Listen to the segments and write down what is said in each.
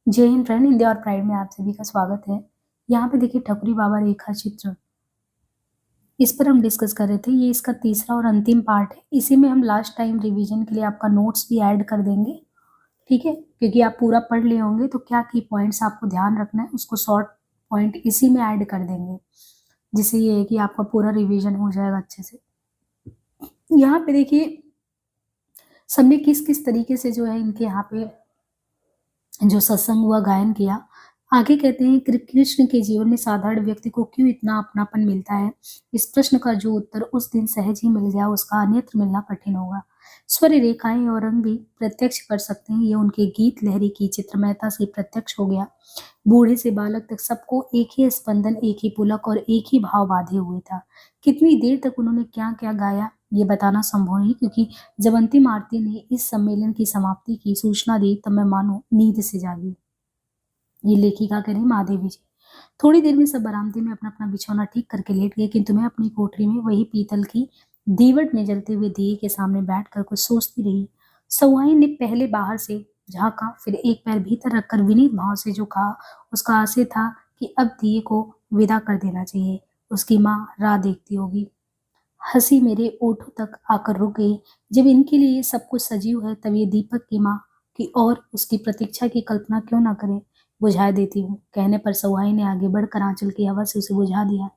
जय हिंद फ्रेंड, हिंदी और प्राइड में आप सभी का स्वागत है। यहाँ पे देखिए ठकुरी बाबा रेखा चित्र, इस पर हम डिस्कस कर रहे थे। ये इसका तीसरा और अंतिम पार्ट है। इसी में हम लास्ट टाइम रिवीजन के लिए आपका नोट्स भी ऐड कर देंगे, ठीक है? क्योंकि आप पूरा पढ़ लिए होंगे तो क्या की पॉइंट्स आपको ध्यान रखना है, उसको शॉर्ट पॉइंट इसी में ऐड कर देंगे, जिससे ये है कि आपका पूरा रिवीजन हो जाएगा अच्छे से। यहाँ पे देखिए सबने किस किस तरीके से जो है इनके यहाँ पे जो सत्संग हुआ, गायन किया। आगे कहते हैं कृष्ण के जीवन में साधारण व्यक्ति को क्यों इतना अपनापन मिलता है। इस प्रश्न का जो उत्तर उस दिन सहज ही मिल गया, उसका अन्यत्र मिलना कठिन होगा। स्वर रेखाएं और रंग भी प्रत्यक्ष कर सकते हैं, ये उनके गीत लहरी की चित्रमयता से प्रत्यक्ष हो गया। बूढ़े से बालक तक सबको एक ही स्पंदन, एक ही पुलक और एक ही भाव बांधे हुए था। कितनी देर तक उन्होंने क्या क्या गाया ये बताना संभव नहीं, क्योंकि जब अंतिम आरती ने इस सम्मेलन की समाप्ति की सूचना दी तब मैं मानो नींद से जागी। ये लेखिका कह रही महादेवी जी। थोड़ी देर में सब बरामदे में अपना अपना बिछौना ठीक करके लेट गए, किंतु मैं अपनी कोठरी में वही पीतल की दीवट में जलते हुए दिए के सामने बैठकर कुछ सोचती रही। सहुआइन ने पहले बाहर से झांका, फिर एक पैर भीतर रखकर विनीत भाव से जो कहा, उसका आशय था कि अब दिए को विदा कर देना चाहिए। उसकी माँ राह देखती होगी। हंसी मेरे ओठों तक आकर रुक गई। जब इनके लिए सब कुछ सजीव है, तब ये दीपक की माँ की और उसकी प्रतीक्षा की कल्पना क्यों ना करें। बुझा देती हूँ। कहने पर सहुआई ने आगे बढ़कर आंचल की हवा से उसे बुझा दिया।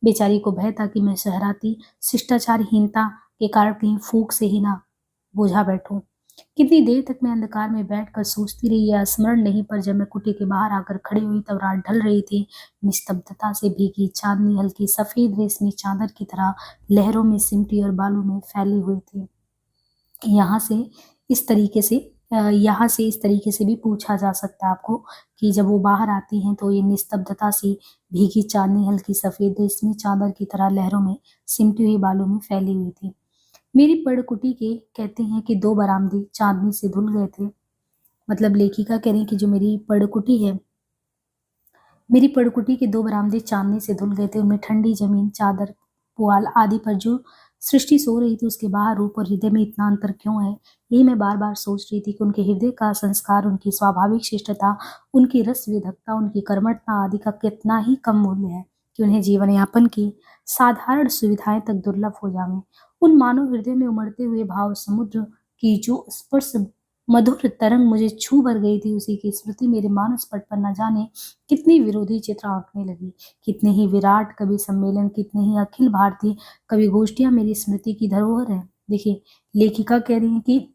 बेचारी को भय था कि मैं सहराती शिष्टाचारहीनता के कारण कहीं फूंक से ही ना बुझा बैठूं। कितनी देर तक मैं अंधकार में बैठकर सोचती रही, यह स्मरण नहीं, पर जब मैं कुटी के बाहर आकर खड़ी हुई तब रात ढल रही थी। निस्तब्धता से भीगी चांदनी हल्की सफेद रेशमी चादर की तरह लहरों में सिमटी और बालों में फैली हुई थी। यहाँ से इस तरीके से यहाँ से इस तरीके से भी पूछा जा सकता है आपको कि जब वो बाहर आती हैं तो ये निस्तब्धता सी भीगी चांदनी हल्की सफेद रेशमी चादर की तरह लहरों में सिमटी हुई बालों में फैली हुई थी। मेरी पड़कुटी के कहते हैं कि 2 बरामदे चांदनी से धुल गए थे। मतलब लेखिका कह रही कि जो मेरी पड़कुटी के 2 बरामदे चांदनी से धुल गए थे। उनमें ठंडी जमीन, चादर, पुआल आदि पर जो सृष्टि सो रही थी, उसके बाहर रूप और हृदय में इतना अंतर क्यों है। यही मैं बार बार सोच रही थी कि उनके हृदय का संस्कार, उनकी स्वाभाविक शिष्टता, उनकी रस विधकता, उनकी कर्मठता आदि का कितना ही कम मूल्य है कि उन्हें जीवन यापन की साधारण सुविधाएं तक दुर्लभ हो जावें। उन मानव हृदय में उमड़ते हुए भाव समुद्र की जो स्पर्श मधुर तरंग मुझे छू भर गई थी, उसी की स्मृति मेरे मानस पट पर न जाने कितनी विरोधी चित्र आंकने लगी। कितने ही विराट कवि सम्मेलन, कितने ही अखिल भारतीय कवि गोष्ठियां मेरी स्मृति की धरोहर है। देखिए लेखिका कह रही है कि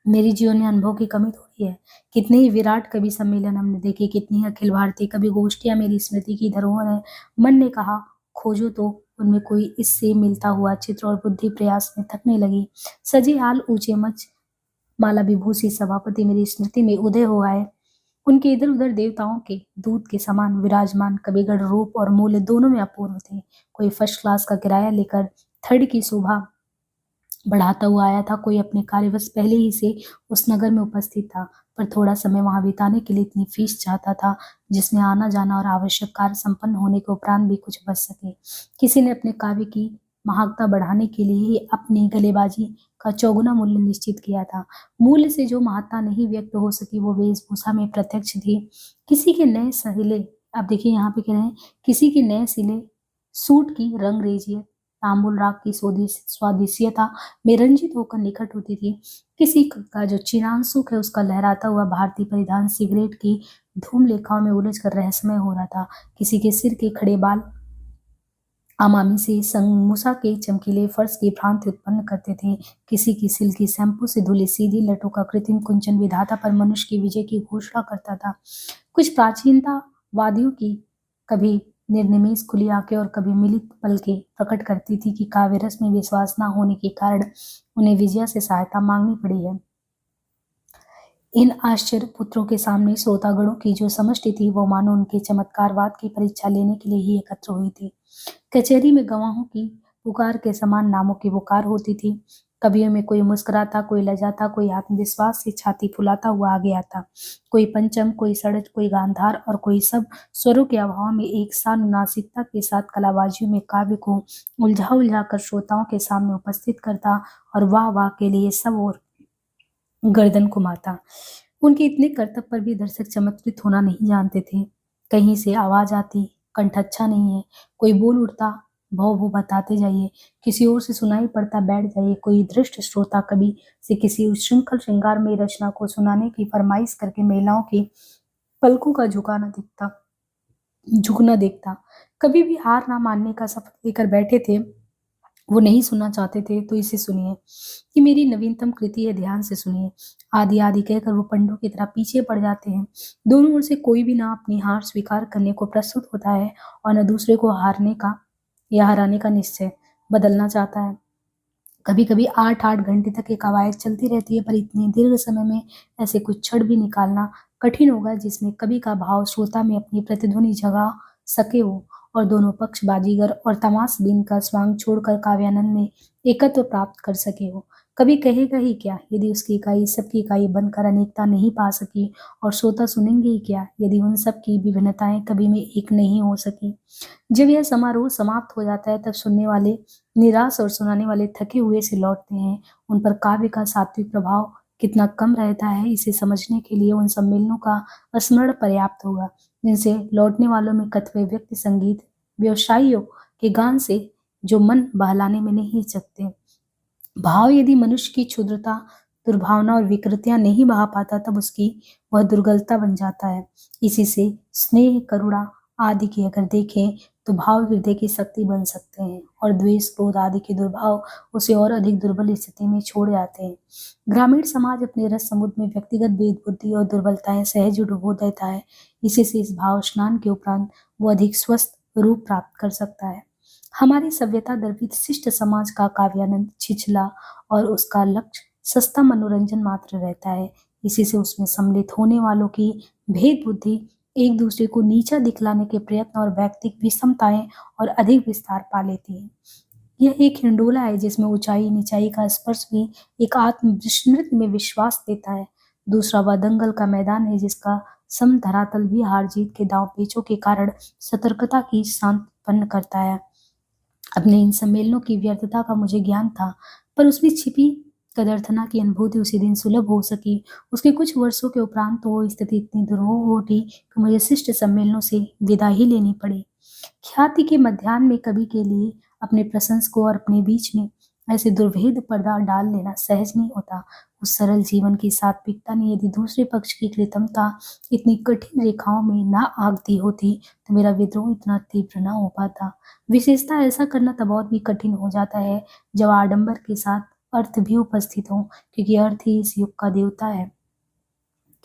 मेरी जीवन में अनुभव की कमी थोड़ी है। कितने ही विराट कवि सम्मेलन हमने देखे, कितनी ही अखिल भारतीय कवि गोष्ठियां मेरी स्मृति की धरोहर है। मन ने कहा खोजो तो उनमें कोई इससे मिलता हुआ चित्र, और बुद्धि प्रयास में थकने लगी। सजे हाल ऊंचे मच माला विभूषी सभापति मेरी स्मृति में उदय हो आए। उनके इधर उधर देवताओं के दूत के समान विराजमान कविगढ़ रूप और मूल्य दोनों में अपूर्व थे। कोई फर्स्ट क्लास का किराया लेकर थर्ड की शोभा बढ़ाता हुआ आया था, कोई अपने कार्यवश पहले ही से उस नगर में उपस्थित था, पर थोड़ा समय वहां बिताने के लिए इतनी फीस चाहता था जिसमें आना जाना और आवश्यक कार्य संपन्न होने के उपरांत भी कुछ बच सके। किसी ने अपने काव्य की महत्ता बढ़ाने के लिए ही अपनी गलेबाजी का चौगुना मूल्य निश्चित किया था। मूल्य से जो महत्ता नहीं व्यक्त हो सकी वो वेशभूषा में प्रत्यक्ष थी। किसी के नए सिले, अब देखिए यहाँ पे कह रहे हैं, किसी के नए सिले सूट की रंगरेजियत, तांबुल राग की स्वादिष्यता में रंजित होकर निकट होती थी। किसी का जो चिरांशुक है उसका लहराता हुआ भारतीय परिधान सिगरेट की धूम लेखाओं में उलझ कर रहस्यमय हो रहा था। किसी के सिर के खड़े बाल अमामी से संगमूसा के चमकीले फर्श की भ्रांति उत्पन्न करते थे। किसी की सिल्की शैम्पू से धुली सीधी लटों का कृत्रिम कुंचन विधाता पर मनुष्य की विजय की घोषणा करता था। कुछ प्राचीनतावादियों की कभी निर्निमेष खुली आंखें और कभी मिलित पलकें प्रकट करती थी कि काव्य रस में विश्वास न होने के कारण उन्हें विजया से सहायता मांगनी पड़ी है। इन आश्चर्य पुत्रों के सामने श्रोतागणों की जो समष्टि थी वो मानो उनके चमत्कारवाद की परीक्षा लेने के लिए ही एकत्र हुई थी। कचहरी में गवाहों की पुकार के समान नामों की पुकार होती थी। कवियों में कोई मुस्कुराता, कोई लजाता, कोई आत्मविश्वास से छाती फुलाता हुआ आगे आता, कोई पंचम, कोई षड्ज, कोई गांधार, और कोई सब स्वरों के अभाव में एक सानुनासिकता के साथ कलाबाजियों में काव्य को उलझा उलझा कर श्रोताओं के सामने उपस्थित करता और वाह वाह के लिए सब और गर्दन घुमाता। उनके इतने करतब पर भी दर्शक चमत्कृत होना नहीं जानते थे। कहीं से आवाज आती, कंठ अच्छा नहीं है, कोई बोल उठता, भौ भौ बताते जाइए, किसी और से सुनाई पड़ता, बैठ जाइए। कोई दृष्ट श्रोता कवि से किसी उच्छृंखल श्रृंगार में रचना को सुनाने की फरमाइश करके महिलाओं की पलकों का झुकना देखता। कभी भी हार ना मानने का शपथ लेकर बैठे थे। वो नहीं सुनना चाहते थे तो इसे सुनिए, कि मेरी नवीनतम कृति है, ध्यान से सुनिए। आदि आदि कहकर वो पंडों की तरह पीछे पड़ जाते हैं। दोनों ओर से कोई भी ना अपनी हार स्वीकार करने को प्रस्तुत होता है और न दूसरे को हारने का या हराने का निश्चय बदलना चाहता है। कभी कभी 8-8 घंटे तक ये कवायद चलती रहती है, पर इतने दीर्घ समय में ऐसे कुछ क्षण भी निकालना कठिन होगा जिसमें कवि का भाव श्रोता में अपनी प्रतिध्वनि जगा सके हो और दोनों पक्ष बाजीगर और तमाशबीन का स्वांग छोड़कर काव्यानंद में एकत्व प्राप्त कर सके हो। कवि कहेगा ही क्या यदि उसकी इकाई सबकी इकाई बनकर अनेकता नहीं पा सकी, और श्रोता सुनेंगे ही क्या यदि उन सब की विभिन्नताएं कवि में एक नहीं हो सकी। जब यह समारोह समाप्त हो जाता है तब सुनने वाले निराश और सुनाने वाले थके हुए से लौटते हैं। उन पर काव्य का सात्विक प्रभाव कितना कम रहता है, इसे समझने के लिए उन सम्मेलनों का स्मरण पर्याप्त होगा जिनसे लौटने वालों में कतिपय व्यक्ति संगीत व्यवसायियों के गान से जो मन बहलाने में नहीं चकते। भाव यदि मनुष्य की क्षुद्रता, दुर्भावना और विकृतियां नहीं बहा पाता तब उसकी वह दुर्बलता बन जाता है। इसी से स्नेह, करुणा आदि की अगर देखें तो भाव हृदय की शक्ति बन सकते हैं और द्वेष, क्रोध आदि के दुर्भाव उसे और अधिक दुर्बल स्थिति में छोड़ जाते हैं। ग्रामीण समाज अपने रस समुद्र में व्यक्तिगत भेद बुद्धि और दुर्बलताएं सहज डुबो देता है। इसी से इस भाव स्नान के उपरांत वो अधिक स्वस्थ रूप प्राप्त कर सकता है। हमारी सभ्यता दर्पित शिष्ट समाज का काव्यानंद छिछला और उसका लक्ष्य सस्ता मनोरंजन मात्र रहता है। इसी से उसमें सम्मिलित होने वालों की भेद बुद्धि, एक दूसरे को नीचा दिखलाने के प्रयत्न और व्यक्तिक विषमताएं और अधिक विस्तार पा लेती है। यह एक हिंडोला है जिसमें ऊंचाई नीचाई का स्पर्श भी एक आत्म विस्मृति में विश्वास देता है। दूसरा वह दंगल का मैदान है जिसका सम धरातल भी हार जीत के दांव पेचों के कारण सतर्कता की शांत उत्पन्न करता है। अपने इन सम्मेलनों की व्यर्थता का मुझे ज्ञान था, पर उसमें छिपी कदर्थना की अनुभूति उसी दिन सुलभ हो सकी। उसके कुछ वर्षों के उपरांत तो वो स्थिति इतनी दुर्मोह हो उठी कि मुझे शिष्ट सम्मेलनों से विदा ही लेनी पड़ी। ख्याति के मध्याह्न में कवि के लिए अपने प्रशंसकों और अपने बीच में ऐसे दुर्भेद पर्दा डाल लेना सहज नहीं होता। उस सरल जीवन की सात्विकता ने यदि दूसरे पक्ष की कृतमता इतनी कठिन रेखाओं में ना आंक दी होती तो मेरा विद्रोह इतना तीव्र ना हो पाता। विशेषता ऐसा करना तब और भी कठिन हो जाता है जब आडंबर के साथ अर्थ भी उपस्थित हो, क्योंकि अर्थ ही इस युग का देवता है।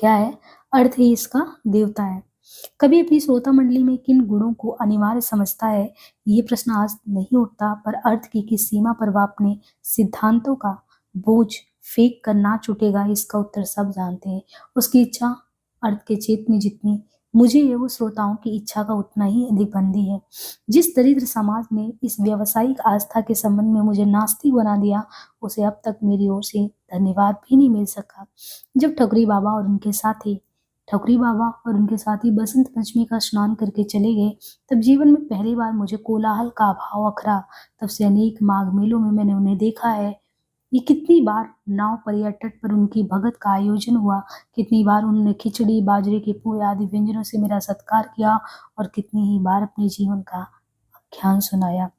क्या है? अर्थ ही इसका देवता है। कभी अपनी श्रोता मंडली में किन गुणों को अनिवार्य समझता है, ये प्रश्न आज नहीं उठता, पर अर्थ की किस सीमा पर वह अपने सिद्धांतों का बोझ फेंक कर ना छूटेगा इसका उत्तर सब जानते हैं। उसकी इच्छा अर्थ के चेत में जितनी मुझे एवं श्रोताओं की इच्छा का उतना ही अधिक बंदी है। जिस दरिद्र समाज ने इस व्यावसायिक आस्था के संबंध में मुझे नास्तिक बना दिया, उसे अब तक मेरी ओर से धन्यवाद भी नहीं मिल सका। जब ठकुरी बाबा और उनके साथी बसंत पंचमी का स्नान करके चले गए, तब जीवन में पहली बार मुझे कोलाहल का अभाव अखरा। तब से अनेक माघ मेलों में मैंने उन्हें देखा है। ये कितनी बार नाव पर या तट पर उनकी भगत का आयोजन हुआ, कितनी बार उन्होंने खिचड़ी, बाजरे के पोहे आदि व्यंजनों से मेरा सत्कार किया और कितनी ही बार अपने जीवन का आख्यान सुनाया।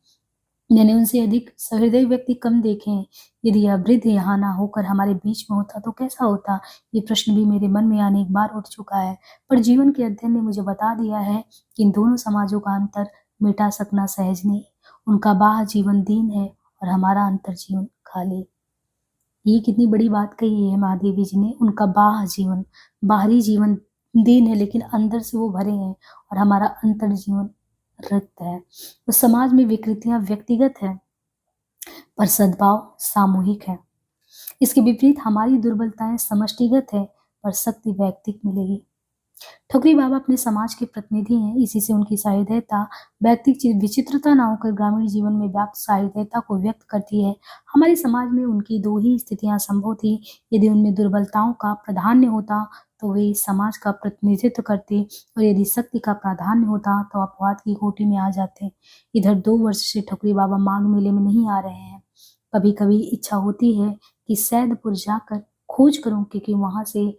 मैंने उनसे अधिक सहृदय व्यक्ति कम देखे हैं। यदि यह वृद्ध यहाँ ना होकर हमारे बीच में होता तो कैसा होता, ये प्रश्न भी मेरे मन में अनेक बार उठ चुका है। पर जीवन के अध्ययन ने मुझे बता दिया है कि इन दोनों समाजों का अंतर मिटा सकना सहज नहीं। उनका बाह्य जीवन दीन है और हमारा अंतर जीवन खाली। ये कितनी बड़ी बात कही है महादेवी जी ने। उनका बाहरी जीवन दीन है, लेकिन अंदर से वो भरे हैं, और हमारा अंतर जीवन रिक्त है। तो समाज में विकृतियां व्यक्तिगत है, पर सद्भाव सामूहिक है। इसके विपरीत हमारी दुर्बलताएं समष्टिगत है, पर शक्ति वैयक्तिक मिलेगी। ठकुरी बाबा अपने समाज के प्रतिनिधि हैं, इसी से उनकी सहृदयता व्यक्तिक विचित्रता न होकर ग्रामीण जीवन में व्याप्त सहृदयता को व्यक्त करती है। हमारे समाज में उनकी दो ही स्थितियां संभव थी। यदि उनमें दुर्बलताओं का प्राधान्य होता तो वे समाज का प्रतिनिधित्व करते, और यदि शक्ति का प्राधान्य होता तो अपवाद की कोटि में आ जाते। इधर 2 वर्ष से ठकुरी बाबा माघ मेले में नहीं आ रहे हैं। कभी कभी इच्छा होती है कि सैदपुर जाकर खोज करूं, क्योंकि वहां से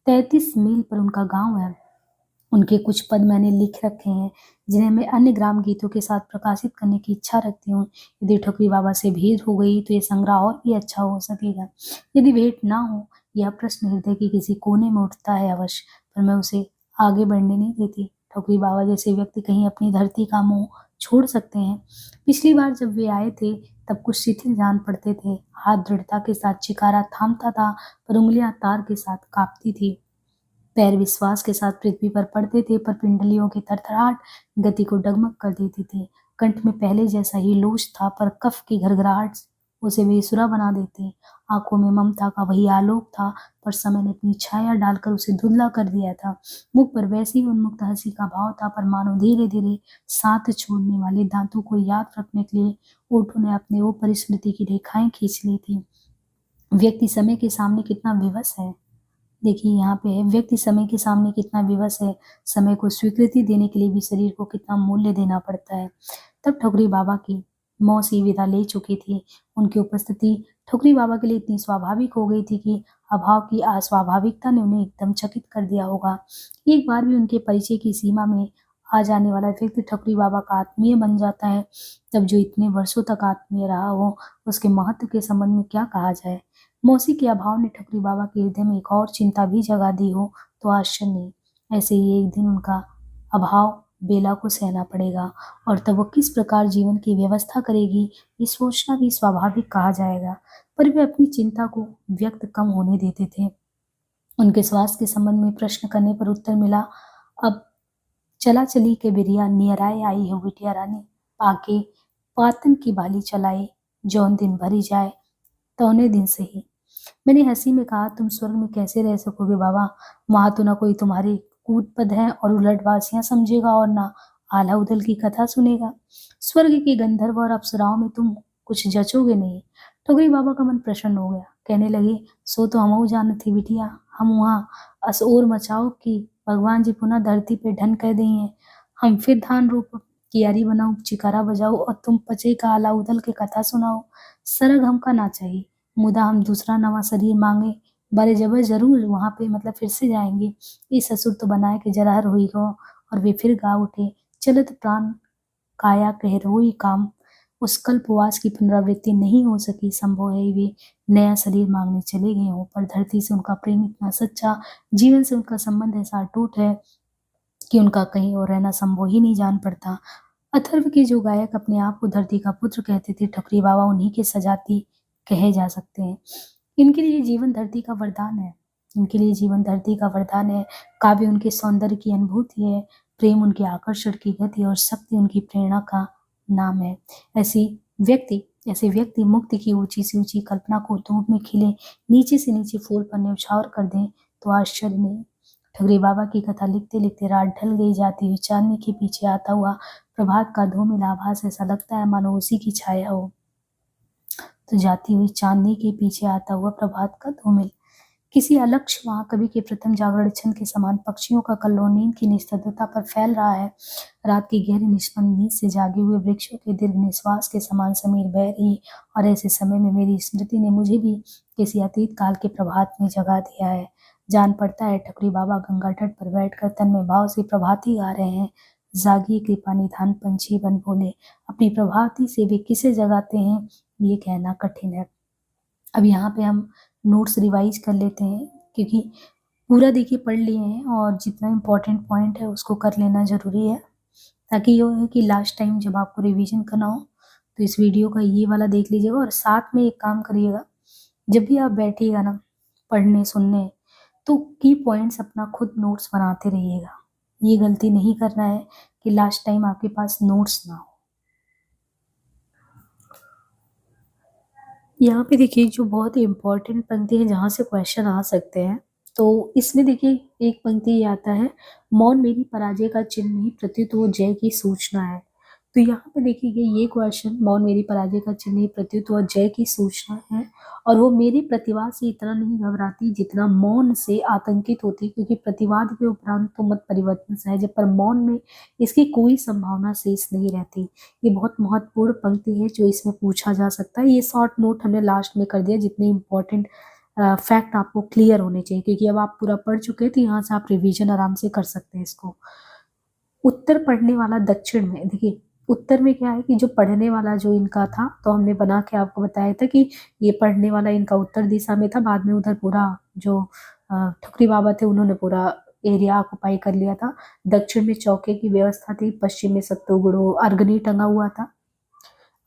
33 मील पर उनका गांव है। उनके कुछ पद मैंने लिख रखे हैं जिन्हें मैं अन्य ग्राम गीतों के साथ प्रकाशित करने की इच्छा रखती हूँ। यदि ठकुरी बाबा से भेंट हो गई तो ये संग्रह और भी अच्छा हो सकेगा। यदि भेंट ना हो, यह प्रश्न हृदय के किसी कोने में उठता है अवश्य, पर मैं उसे आगे बढ़ने नहीं देती। ठकुरी बाबा जैसे व्यक्ति कहीं अपनी धरती का मोह छोड़ सकते हैं। पिछली बार जब वे आए थे तब कुछ शिथिल जान पड़ते थे। हाथ दृढ़ता के साथ चिकारा थामता था, पर उंगलियां तार के साथ कांपती थी। पैर विश्वास के साथ पृथ्वी पर पड़ते थे, पर पिंडलियों की थरथराहट गति को डगमग कर देती थी। कंठ में पहले जैसा ही लोच था, पर कफ की घरघराहट उसे बेसुरा बना देती। आंखों में ममता का वही आलोक था, पर समय ने अपनी छाया डालकर उसे धुंधला कर दिया था। मुख पर वैसी ही उन्मुक्त हंसी का भाव था, पर मानो धीरे धीरे साथ छोड़ने वाले दांतों को याद रखने के लिए ओठों ने अपने वो परिस्मृति की रेखाएं खींच ली थी। व्यक्ति समय के सामने कितना विवश है। देखिए यहाँ पे है, व्यक्ति समय के सामने कितना विवश है। समय को स्वीकृति देने के लिए भी शरीर को कितना मूल्य देना पड़ता है। तब ठकुरी बाबा की मौसी विदा ले चुकी थी। उनकी उपस्थिति ठकुरी बाबा के लिए इतनी स्वाभाविक हो गई थी कि अभाव की अस्वाभाविकता ने उन्हें एकदम चकित कर दिया होगा। एक बार भी उनके परिचय की सीमा में आ जाने वाला व्यक्ति ठकुरी बाबा का आत्मीय बन जाता है। तब जो इतने वर्षों तक आत्मीय रहा हो, उसके महत्व के संबंध में क्या कहा जाए। मौसी के अभाव ने ठकुरी बाबा के हृदय में एक और चिंता भी जगा दी हो तो आश्चर्य नहीं। ऐसे ही एक दिन उनका अभाव बेला को सहना पड़ेगा, और तब वो किस प्रकार जीवन की व्यवस्था करेगी, ये सोचना भी स्वाभाविक कहा जाएगा। पर वे अपनी चिंता को व्यक्त कम होने देते थे। उनके स्वास्थ्य के संबंध में प्रश्न करने पर उत्तर मिला, अब चला चली के बिरिया नियराए आई हो बिटिया रानी, पाके पातन की बाली चलाए, जौन दिन भरी जाए तौने दिन सही। मैंने हंसी में कहा, तुम स्वर्ग में कैसे रह सकोगे बाबा, वहां तो ना कोई तुम्हारे कूद पद है और उलटवासियां समझेगा और ना आला उदल की कथा सुनेगा। स्वर्ग के गंधर्व और अप्सराओं में तुम कुछ जचोगे नहीं। ठकुरी बाबा का मन प्रसन्न हो गया। कहने लगे, सो तो हमऊ जानत थी बिटिया, हम वहाँ असोर मचाओ कि भगवान जी पुनः धरती पे ढन कह दें हैं। हम फिर धान रूप कियारी बनाओ, चिकारा बजाओ और तुम पचे का आला उदल के कथा सुनाओ। सरग हमका ना चाहिए, मुदा हम दूसरा नवा शरीर मांगे बारे जबर जरूर वहां पे मतलब फिर से जाएंगे। ये ससुर तो बनाए के जरहर हुई हो। और वे फिर गा उठे, चलत प्राण काया कह रोई काम, उस कल्पवास की पुनरावृत्ति नहीं हो सकी। संभव है वे नया शरीर मांगने चले गए हों, पर धरती से उनका प्रेम इतना सच्चा, जीवन से उनका संबंध ऐसा अटूट है कि उनका कहीं और रहना संभव ही नहीं जान पड़ता। अथर्व के जो गायक अपने आप को धरती का पुत्र कहते थे, ठकुरी बाबा उन्हीं के सजाती कहे जा सकते हैं। इनके लिए जीवन धरती का वरदान है। इनके लिए जीवन धरती का वरदान है। काव्य उनके सौंदर्य की अनुभूति है, प्रेम उनके आकर्षण की गति और शक्ति उनकी प्रेरणा का नाम है। ऐसे व्यक्ति मुक्ति की ऊंची से ऊंची कल्पना को धूप में खिले नीचे से नीचे फूल पर न्यौछावर कर दें तो आश्चर्य नहीं। ठगरी बाबा की कथा लिखते लिखते रात ढल गई। जाती हुई चांदनी के पीछे आता हुआ प्रभात का धूमिल आभास ऐसा लगता है मानो उसी की छाया हो। तो जाती हुई चांदनी के पीछे आता हुआ प्रभात का धूमिल, किसी अलक्ष्य महाकवि के प्रथम जागरण छंद के समान पक्षियों का कल्लोल नींद की निस्तब्धता पर फैल रहा है। रात की गहरी निष्पन्द नींद से जागे हुए वृक्षों के दीर्घ निश्वास के समान समीर बह रही, और ऐसे समय में मेरी स्मृति ने मुझे भी किसी अतीत काल के प्रभात में जगा दिया है। जान पड़ता है ठकुरी बाबा गंगा तट पर बैठकर तन में भाव से प्रभाती गा रहे हैं। जागिए कृपा निधान पंछी बन बोले, अपनी प्रभाती से वे किसे जगाते हैं ये कहना कठिन है। अब यहाँ पे हम नोट्स रिवाइज कर लेते हैं, क्योंकि पूरा देखिए पढ़ लिए हैं और जितना इम्पोर्टेंट पॉइंट है उसको कर लेना ज़रूरी है, ताकि ये है कि लास्ट टाइम जब आपको रिवीजन करना हो तो इस वीडियो का ये वाला देख लीजिएगा। और साथ में एक काम करिएगा, जब भी आप बैठिएगा ना पढ़ने सुनने, तो की पॉइंट्स अपना खुद नोट्स बनाते रहिएगा। ये गलती नहीं करना है कि लास्ट टाइम आपके पास नोट्स ना हो। यहाँ पे देखिए जो बहुत ही इम्पोर्टेंट पंक्ति है जहाँ से क्वेश्चन आ सकते हैं, तो इसमें देखिए एक पंक्ति ये आता है, मौन मेरी पराजय का चिन्ह नहीं प्रत्युत वो जय की सूचना है। तो यहाँ पे देखिए ये क्वेश्चन, मौन मेरी पराजय का चिन्ह नहीं प्रत्युत वो जय की सूचना है, और वो मेरी प्रतिवाद से इतना नहीं घबराती जितना मौन से आतंकित होती, क्योंकि प्रतिवाद के उपरांत तो मत परिवर्तन सहज, पर मौन में इसकी कोई संभावना शेष नहीं रहती। ये बहुत महत्वपूर्ण पंक्ति है जो इसमें पूछा जा सकता है। ये शॉर्ट नोट हमने लास्ट में कर दिया, जितने इम्पोर्टेंट फैक्ट आपको क्लियर होने चाहिए, क्योंकि अब आप पूरा पढ़ चुके हैं तो यहाँ से आप रिवीजन आराम से कर सकते हैं इसको। उत्तर पढ़ने वाला दक्षिण में, देखिए उत्तर में क्या है कि जो पढ़ने वाला जो इनका था, तो हमने बना के आपको बताया था कि ये पढ़ने वाला इनका उत्तर दिशा में था, बाद में उधर पूरा जो ठुकरी बाबा थे उन्होंने पूरा एरिया ऑक्युपाई कर लिया था। दक्षिण में चौके की व्यवस्था थी, पश्चिम में सत्तूगुड़ो अर्गनी टंगा हुआ था।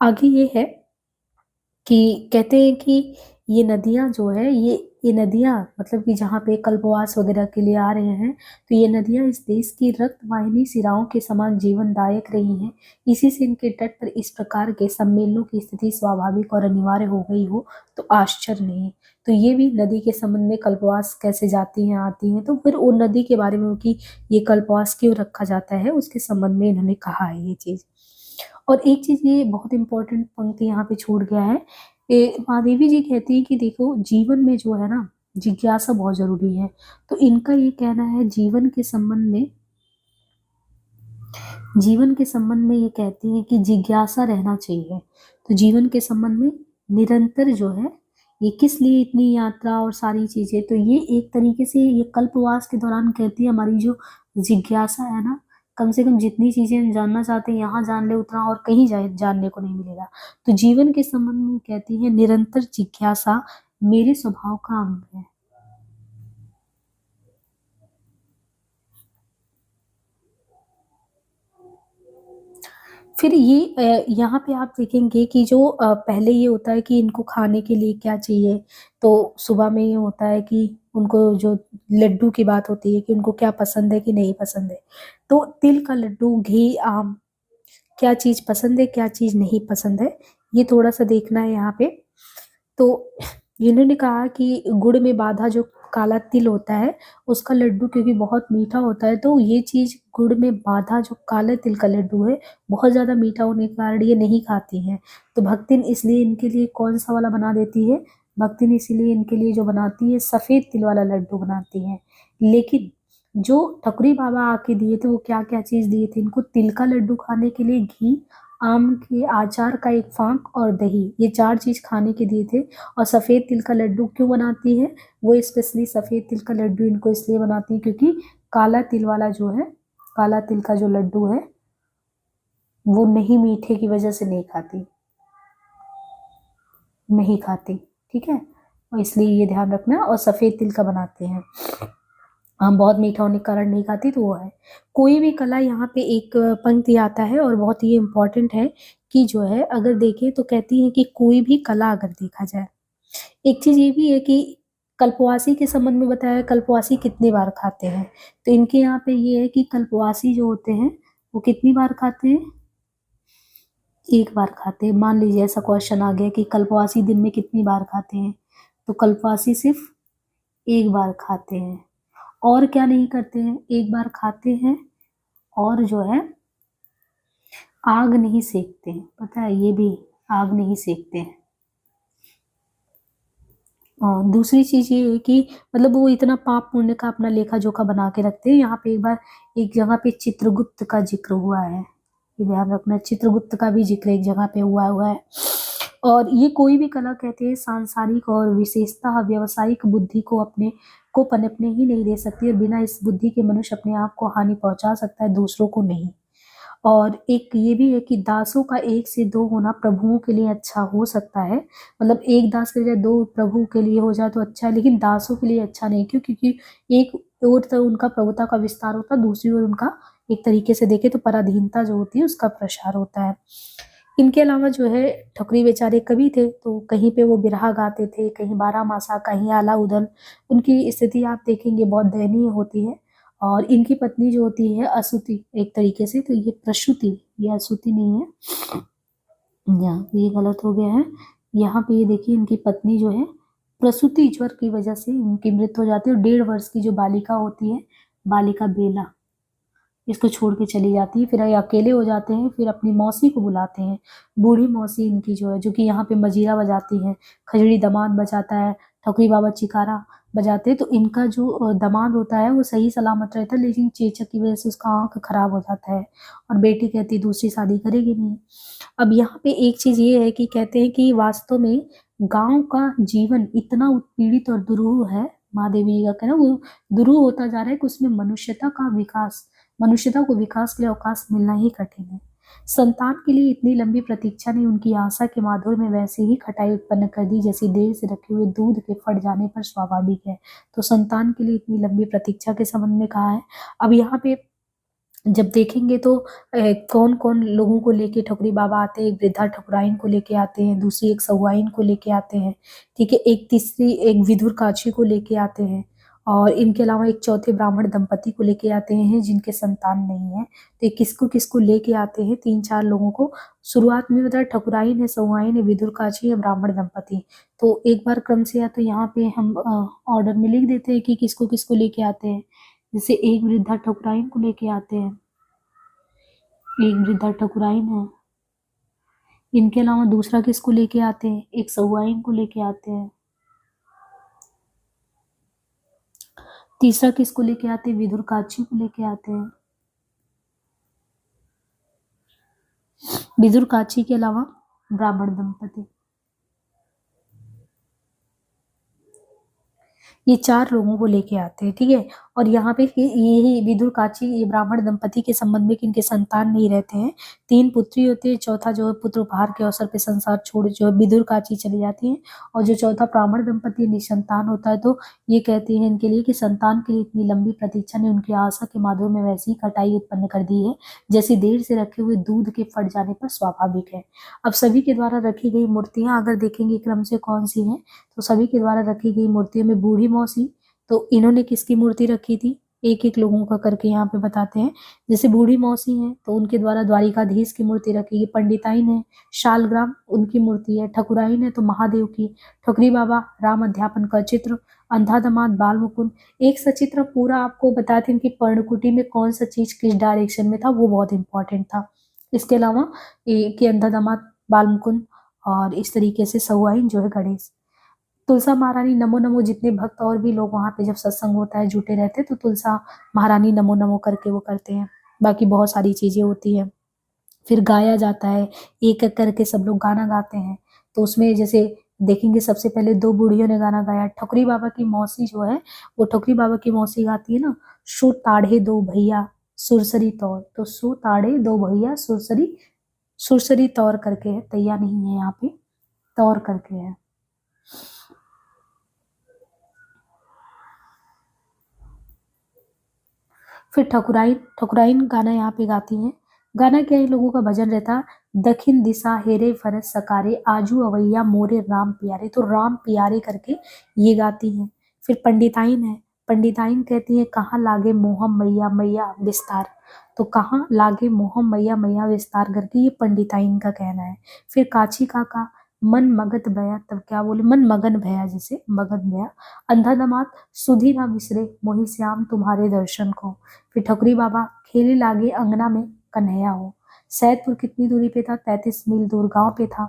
आगे ये है कि कहते हैं कि ये नदियाँ जो है ये नदियाँ मतलब कि जहाँ पे कल्पवास वगैरह के लिए आ रहे हैं, तो ये नदियाँ इस देश की रक्त वाहिनी सिराओं के समान जीवनदायक रही हैं। इसी से इनके तट पर इस प्रकार के सम्मेलनों की स्थिति स्वाभाविक और अनिवार्य हो गई हो तो आश्चर्य नहीं। तो ये भी नदी के संबंध में कल्पवास कैसे जाती हैं आती हैं, तो फिर वो नदी के बारे में कि ये कल्पवास क्यों रखा जाता है उसके संबंध में इन्होंने कहा है ये चीज़। और एक चीज ये बहुत इंपॉर्टेंट पंक्ति यहाँ पे छूट गया है, महादेवी जी कहती है कि देखो जीवन में जो है ना जिज्ञासा बहुत जरूरी है। तो इनका ये कहना है जीवन के संबंध में ये कहती है कि जिज्ञासा रहना चाहिए। तो जीवन के संबंध में निरंतर जो है ये किस लिए इतनी यात्रा और सारी चीजें, तो ये एक तरीके से ये कल्पवास के दौरान कहती है हमारी जो जिज्ञासा है ना, कम से कम जितनी चीजें हम जानना चाहते हैं यहाँ जान ले उतना और कहीं जानने को नहीं मिलेगा। तो जीवन के संबंध में कहती है निरंतर जिज्ञासा मेरे स्वभाव का अंग है। फिर ये यहाँ पे आप देखेंगे कि जो पहले ये होता है कि इनको खाने के लिए क्या चाहिए, तो सुबह में ये होता है कि उनको जो लड्डू की बात होती है कि उनको क्या पसंद है कि नहीं पसंद है। तो तिल का लड्डू, घी, आम, क्या चीज़ पसंद है क्या चीज़ नहीं पसंद है, ये थोड़ा सा देखना है यहाँ पे। तो इन्होंने कहा कि गुड़ में बाधा जो काला तिल होता है उसका लड्डू क्योंकि बहुत मीठा होता है, तो ये चीज गुड़ में बाधा जो काले तिल का लड्डू है बहुत ज्यादा मीठा होने के कारण ये नहीं खाती हैं। तो भक्तिन इसलिए इनके लिए कौन सा वाला बना देती है, भक्तिन इसीलिए इनके लिए जो बनाती है सफेद तिल वाला लड्डू बनाती है। लेकिन जो ठकुरी बाबा आके दिए थे वो क्या क्या चीज दिए थे इनको, तिल का लड्डू खाने के लिए घी, आम के आचार का एक फांक और दही, ये चार चीज खाने के दिए थे। और सफेद तिल का लड्डू क्यों बनाती है, वो स्पेशली सफेद तिल का लड्डू इनको इसलिए बनाती है क्योंकि काला तिल वाला जो है, काला तिल का जो लड्डू है वो नहीं मीठे की वजह से नहीं खाती, नहीं खाती, ठीक है। और इसलिए ये ध्यान रखना, और सफेद तिल का बनाते हैं। हम बहुत मीठा होने के कारण नहीं खाती, तो वो है। कोई भी कला, यहाँ पे एक पंक्ति आता है और बहुत ही इम्पोर्टेंट है कि जो है अगर देखें तो कहती है कि कोई भी कला अगर देखा जाए, एक चीज ये भी है कि कल्पवासी के संबंध में बताया कल्पवासी कितनी बार खाते हैं, तो इनके यहाँ पे ये है कि कल्पवासी जो होते हैं वो कितनी बार खाते हैं, एक बार खाते हैं। मान लीजिए ऐसा क्वेश्चन आ गया कि कल्पवासी दिन में कितनी बार खाते हैं, तो कल्पवासी सिर्फ एक बार खाते हैं। और क्या नहीं करते हैं, एक बार खाते हैं और जो है आग नहीं सेकते हैं, पता है ये भी आग नहीं सेकते हैं। और दूसरी चीज ये है कि मतलब वो इतना पाप पुण्य का अपना लेखा जोखा बना के रखते हैं। यहाँ पे एक बार एक जगह पे चित्रगुप्त का जिक्र हुआ है, ये ध्यान रखना, चित्रगुप्त का भी जिक्र एक जगह पे हुआ है। और ये कोई भी कला कहते हैं सांसारिक और विशेषतः व्यावसायिक बुद्धि को अपने को पनपने ही नहीं दे सकती, और बिना इस बुद्धि के मनुष्य अपने आप को हानि पहुंचा सकता है, दूसरों को नहीं। और एक ये भी है कि दासों का एक से दो होना प्रभुओं के लिए अच्छा हो सकता है, मतलब एक दास के बजाय दो प्रभु के लिए हो जाए तो अच्छा है, लेकिन दासों के लिए अच्छा नहीं। क्यों, क्योंकि एक और तो उनका प्रभुता का विस्तार होता है, दूसरी ओर उनका एक तरीके से देखे तो पराधीनता जो होती है उसका प्रसार होता है। इनके अलावा जो है ठकुरी बेचारे कवि थे, तो कहीं पे वो बिरहा गाते थे, कहीं बारह मासा, कहीं आला उदल। उनकी स्थिति आप देखेंगे बहुत दयनीय होती है। और इनकी पत्नी जो होती है असुति एक तरीके से, तो ये प्रसूति, ये असुति नहीं है, यहाँ पे ये गलत हो गया है। यहाँ पे ये देखिए इनकी पत्नी जो है प्रसूति ज्वर की वजह से उनकी मृत्यु हो जाती है, और 1.5 वर्ष की जो बालिका होती है, बालिका बेला, इसको छोड़ के चली जाती है। फिर ये अकेले हो जाते हैं, फिर अपनी मौसी को बुलाते हैं, बूढ़ी मौसी इनकी जो है, जो कि यहाँ पे मजीरा बजाती है, खजड़ी दामाद बजाता है, ठकुरी बाबा चिकारा बजाते हैं। तो इनका जो दामाद होता है वो सही सलामत रहता है, लेकिन चेचक की वजह से उसका आंख खराब हो जाता है, और बेटी कहती दूसरी शादी करेगी नहीं। अब यहाँ पे एक चीज ये है कि कहते हैं कि वास्तव में गांव का जीवन इतना उत्पीड़ित और दुरूह है, महादेवी जी का कहना, वो दुरूह होता जा रहा है कि उसमें मनुष्यता को विकास के लिए अवकाश मिलना ही कठिन है। संतान के लिए इतनी लंबी प्रतीक्षा ने उनकी आशा के माधुर्य में वैसी ही खटाई उत्पन्न कर दी जैसी देर से रखे हुए दूध के फट जाने पर स्वाभाविक है। तो संतान के लिए इतनी लंबी प्रतीक्षा के संबंध में कहा है। अब यहाँ पे जब देखेंगे तो कौन कौन लोगों को लेके ठकुरी बाबा आते हैं, एक वृद्धा ठकुराइन को लेके आते हैं, दूसरी एक सहुआइन को लेके आते हैं, ठीक है, एक तीसरी एक विदुर काची को लेके आते हैं, और इनके अलावा एक चौथे ब्राह्मण दंपति को लेके आते हैं जिनके संतान नहीं है। तो ये किसको किसको लेके आते हैं, 3-4 लोगों को। शुरुआत में बताया ठकुराइन है, सहुआइन है, विदुर काची है, ब्राह्मण दंपति। तो एक बार क्रम से या तो यहाँ पे हम ऑर्डर में लिख देते हैं कि किसको किसको लेके आते हैं। जैसे एक वृद्धा ठकुराइन को लेके आते हैं, एक वृद्धा ठकुराइन है, इनके अलावा दूसरा किसको लेके आते हैं, एक सहुआइन को लेके आते हैं, तीसरा किसको लेके आते हैं, विदुर काची को लेके आते हैं। विदुर काची के अलावा ब्राह्मण दंपति, ये 4 लोगों को लेके आते हैं, ठीक है। और यहाँ पे ये विदुर काची, ये ब्राह्मण दंपति के संबंध में कि इनके संतान नहीं रहते हैं, 3 पुत्री होती है, चौथा जो है पुत्र उपहार के अवसर पे संसार छोड़ जो है विदुर काची चली जाती है, और जो चौथा ब्राह्मण दंपति निसंतान होता है। तो ये कहती है इनके लिए कि संतान के लिए इतनी लंबी प्रतीक्षा ने उनकी आशा के माधुर्य में वैसी कटाई उत्पन्न कर दी है जैसी देर से रखे हुए दूध के फट जाने पर स्वाभाविक है। अब सभी के द्वारा रखी गई मूर्तियां अगर देखेंगे क्रम से कौन सी हैं, तो सभी के द्वारा रखी गई मूर्तियों में बूढ़ी मौसी, तो इन्होंने किसकी मूर्ति रखी थी, एक एक लोगों का करके यहाँ पे बताते हैं। जैसे बूढ़ी मौसी हैं तो उनके द्वारा द्वारिकाधीश की मूर्ति रखी गई, पंडिताइन है, शालग्राम उनकी मूर्ति है, ठकुराइन है तो महादेव की, ठकुरी बाबा राम अध्यापन का चित्र, अंधा दामाद बाल मुकुंद, एक सचित्र पूरा आपको बताते हैं कि पर्णकुटी में कौन सा चीज किस डायरेक्शन में था, वो बहुत इंपॉर्टेंट था। इसके अलावा कि अंधा दामाद बाल मुकुंद, और इस तरीके से सहुआइन जो है गणेश। तुलसा महारानी नमो नमो, जितने भक्त और भी लोग वहाँ पे जब सत्संग होता है जुटे रहते हैं तो तुलसा महारानी नमो नमो करके वो करते हैं। बाकी बहुत सारी चीजें होती हैं। फिर गाया जाता है, एक एक करके सब लोग गाना गाते हैं। तो उसमें जैसे देखेंगे सबसे पहले 2 बूढ़ियों ने गाना गाया, ठकुरी बाबा की मौसी जो है, वो ठकुरी बाबा की मौसी गाती है ना, सो ताढ़े 2 भैया सुरसरी तौर, तो सो ताढ़े 2 भैया सुरसरी, सुरसरी तौर करके है, तैया नहीं है यहाँ पे, तौर करके है। फिर ठकुराइन गाना यहाँ पे गाती हैं। गाना क्या है, लोगों का भजन रहता, दक्षिण दिशा हेरे फरस सकारे आजू अवैया मोरे राम प्यारे, तो राम प्यारे करके ये गाती हैं। फिर पंडिताइन है, पंडिताइन कहती है कहाँ लागे मोहम मैया मैया विस्तार, तो कहाँ लागे मोहम मैया मैया विस्तार करके ये पंडिताइन का कहना है। फिर काची काका मन मगध भया, तब क्या बोले, मन मगन भया, जैसे मगन भया, अंधा दमाद सुधी ना बिसरे मोहि श्याम तुम्हारे दर्शन को। फिर ठकुरी बाबा खेले लागे अंगना में कन्हैया हो, सैदपुर कितनी दूरी पे था, 33 मील दूर गांव पे था।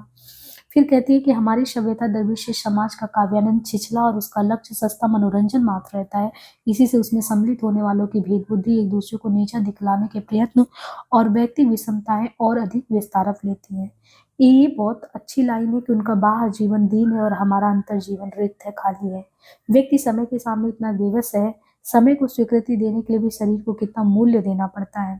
फिर कहती है कि हमारी सभ्यता दरवेश समाज का काव्यानंद छिछला और उसका लक्ष्य सस्ता मनोरंजन मात्र रहता है। इसी से उसमें सम्मिलित होने वालों की भेद बुद्धि एक दूसरे को नीचा दिखलाने के प्रयत्न और व्यक्ति विषमताएं और अधिक विस्तारक लेती हैं। ये बहुत अच्छी लाइन है कि उनका बाहर जीवन दीन है और हमारा अंतर जीवन रिक्त है, खाली है। व्यक्ति समय के सामने इतना बेबस है, समय को स्वीकृति देने के लिए भी शरीर को कितना मूल्य देना पड़ता है।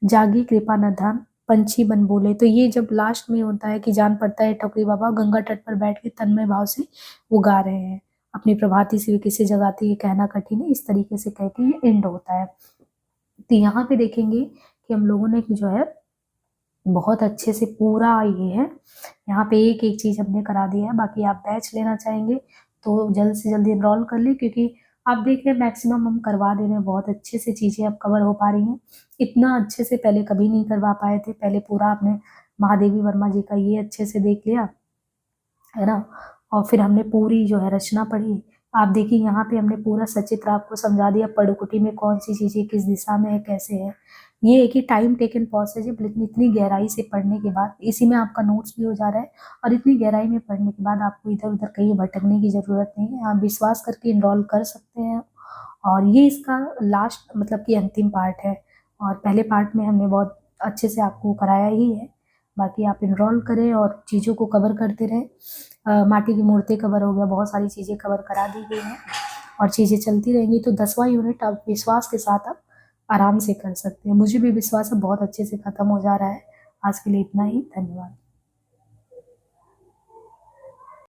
जागी कृपा न ध्यान पंछी बन बोले, तो ये जब लास्ट में होता है कि जान पड़ता है ठकुरी बाबा गंगा तट पर बैठ के तन्मय भाव से वो गा रहे हैं, अपनी प्रभाती से भी किसे जगाती है कहना कठिन है, इस तरीके से कह के ये एंड होता है। तो यहाँ पे देखेंगे कि हम लोगों ने जो है बहुत अच्छे से पूरा ये है, यहाँ पे एक एक चीज हमने करा दिया है। बाकी आप बैच लेना चाहेंगे तो जल्द से जल्द इनरोल कर ले, क्योंकि आप देख रहे हैं मैक्सिमम हम करवा दे रहे हैं, बहुत अच्छे से चीजें अब कवर हो पा रही हैं। इतना अच्छे से पहले कभी नहीं करवा पाए थे, पहले पूरा आपने महादेवी वर्मा जी का ये अच्छे से देख लिया है ना, और फिर हमने पूरी जो है रचना पढ़ी। आप देखिए यहाँ पे हमने पूरा सचित्र आपको समझा दिया, पड़कुटी में कौन सी चीजें किस दिशा में है, कैसे है। ये एक ही टाइम टेकन प्रोसेस है, लेकिन इतनी गहराई से पढ़ने के बाद इसी में आपका नोट्स भी हो जा रहा है, और इतनी गहराई में पढ़ने के बाद आपको इधर उधर कहीं भटकने की जरूरत नहीं है, आप विश्वास करके इनरोल कर सकते हैं। और ये इसका लास्ट मतलब कि अंतिम पार्ट है, और पहले पार्ट में हमने बहुत अच्छे से आपको कराया ही है। बाकी आप इनरोल करें और चीज़ों को कवर करते रहें। माटी की मूर्ति कवर हो गया, बहुत सारी चीज़ें कवर करा दी गई हैं और चीज़ें चलती रहेंगी। तो 10वां यूनिट आप विश्वास के साथ आप आराम से कर सकते हैं। मुझे भी विश्वास है बहुत अच्छे से ख़त्म हो जा रहा है। आज के लिए इतना ही, धन्यवाद।